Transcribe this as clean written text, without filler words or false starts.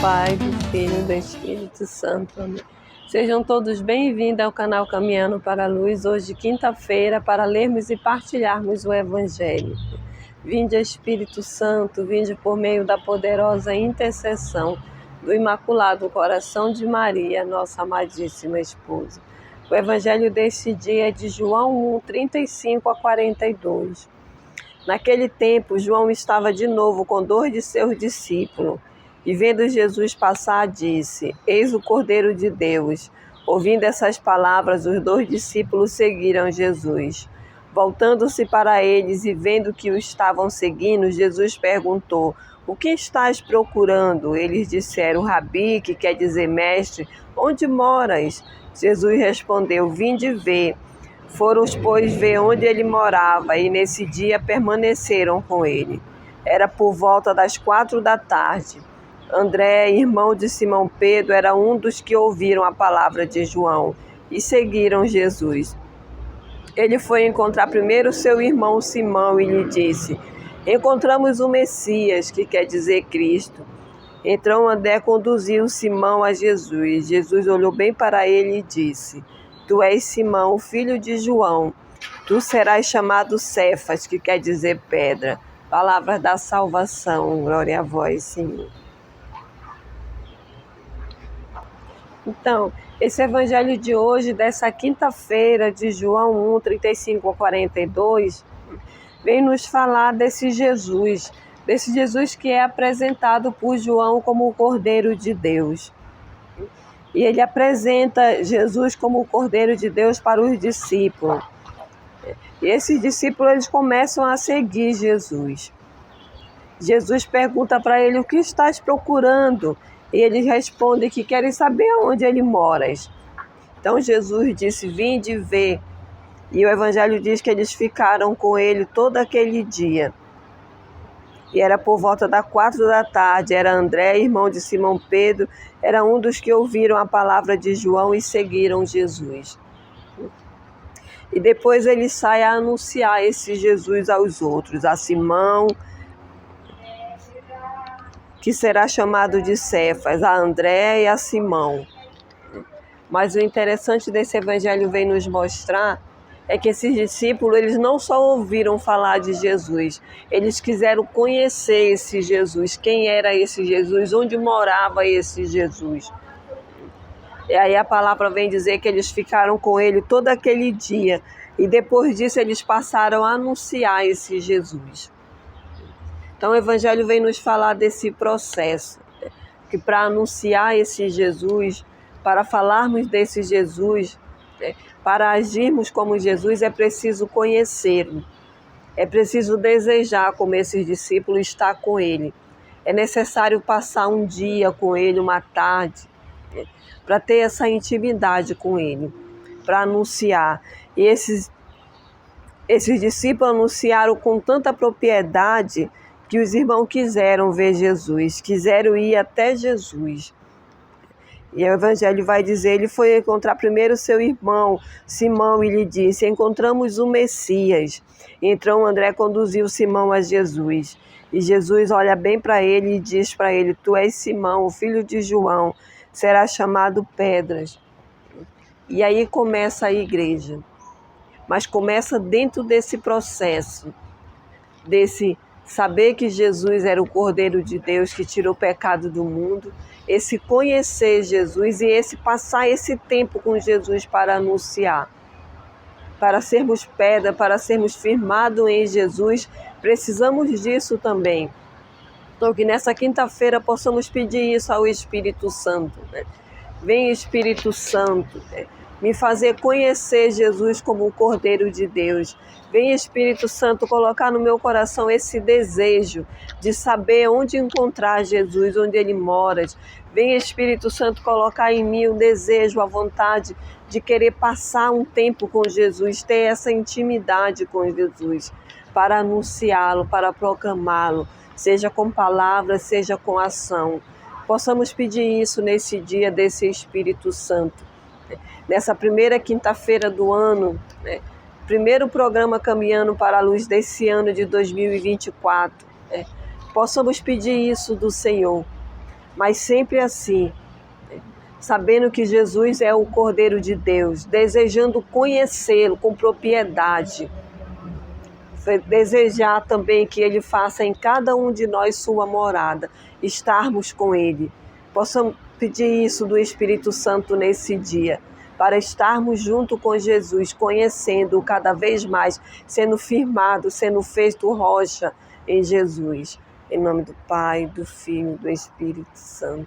Pai, do Filho e do Espírito Santo. Amém. Sejam todos bem-vindos ao canal Caminhando para a Luz, hoje quinta-feira, para lermos e partilharmos o Evangelho. Vinde, Espírito Santo, vinde por meio da poderosa intercessão do Imaculado Coração de Maria, nossa amadíssima esposa. O Evangelho deste dia é de João 1, 35 a 42. Naquele tempo, João estava de novo com 2 de seus discípulos, e vendo Jesus passar, disse: Eis o Cordeiro de Deus. Ouvindo essas palavras, os 2 discípulos seguiram Jesus. Voltando-se para eles e vendo que o estavam seguindo, Jesus perguntou: O que estás procurando? Eles disseram: Rabi, que quer dizer mestre, onde moras? Jesus respondeu: Vinde ver. Foram, pois, ver onde ele morava, e nesse dia permaneceram com ele. Era por volta das 4 da tarde. André, irmão de Simão Pedro, era um dos que ouviram a palavra de João e seguiram Jesus. Ele foi encontrar primeiro seu irmão Simão e lhe disse: Encontramos o Messias, que quer dizer Cristo. Então André conduziu Simão a Jesus. Jesus olhou bem para ele e disse: Tu és Simão, filho de João. Tu serás chamado Cefas, que quer dizer pedra. Palavras da salvação. Glória a vós, Senhor. Então, esse evangelho de hoje, dessa quinta-feira, de João 1, 35 a 42, vem nos falar desse Jesus que é apresentado por João como o Cordeiro de Deus. E ele apresenta Jesus como o Cordeiro de Deus para os discípulos. E esses discípulos eles começam a seguir Jesus. Jesus pergunta para ele: O que estás procurando? E eles respondem que querem saber onde ele mora. Então Jesus disse: Vinde ver. E o Evangelho diz que eles ficaram com ele todo aquele dia. E era por volta das 4 da tarde. Era André, irmão de Simão Pedro, era um dos que ouviram a palavra de João e seguiram Jesus. E depois ele sai a anunciar esse Jesus aos outros, a Simão, que será chamado de Cefas, a André e a Simão. Mas o interessante desse evangelho vem nos mostrar é que esses discípulos, eles não só ouviram falar de Jesus, eles quiseram conhecer esse Jesus, quem era esse Jesus, onde morava esse Jesus. E aí a palavra vem dizer que eles ficaram com ele todo aquele dia, e depois disso eles passaram a anunciar esse Jesus. Então o Evangelho vem nos falar desse processo, que para anunciar esse Jesus, para falarmos desse Jesus, para agirmos como Jesus, é preciso conhecê-lo. É preciso desejar, como esses discípulos, estar com ele. É necessário passar um dia com ele, uma tarde, para ter essa intimidade com ele, para anunciar. E esses discípulos anunciaram com tanta propriedade que os irmãos quiseram ver Jesus, quiseram ir até Jesus. E o Evangelho vai dizer, ele foi encontrar primeiro seu irmão Simão e lhe disse: Encontramos o Messias. Então André conduziu Simão a Jesus. E Jesus olha bem para ele e diz para ele: Tu és Simão, filho de João, serás chamado Pedras. E aí começa a igreja. Mas começa dentro desse processo, desse saber que Jesus era o Cordeiro de Deus que tirou o pecado do mundo, esse conhecer Jesus e esse passar esse tempo com Jesus para anunciar. Para sermos pedra, para sermos firmados em Jesus, precisamos disso também. Então que nessa quinta-feira possamos pedir isso ao Espírito Santo. Vem, Espírito Santo, me fazer conhecer Jesus como o Cordeiro de Deus. Vem, Espírito Santo, colocar no meu coração esse desejo de saber onde encontrar Jesus, onde ele mora. Vem, Espírito Santo, colocar em mim o desejo, a vontade de querer passar um tempo com Jesus, ter essa intimidade com Jesus, para anunciá-lo, para proclamá-lo, seja com palavras, seja com ação. Possamos pedir isso nesse dia desse Espírito Santo. Nessa primeira quinta-feira do ano, primeiro programa Caminhando para a Luz desse ano de 2024, possamos pedir isso do Senhor, mas sempre assim, sabendo que Jesus é o Cordeiro de Deus, desejando conhecê-lo com propriedade, desejar também que Ele faça em cada um de nós sua morada, estarmos com Ele. Possamos pedir isso do Espírito Santo nesse dia, para estarmos junto com Jesus, conhecendo-o cada vez mais, sendo firmado, sendo feito rocha em Jesus. Em nome do Pai, do Filho e do Espírito Santo.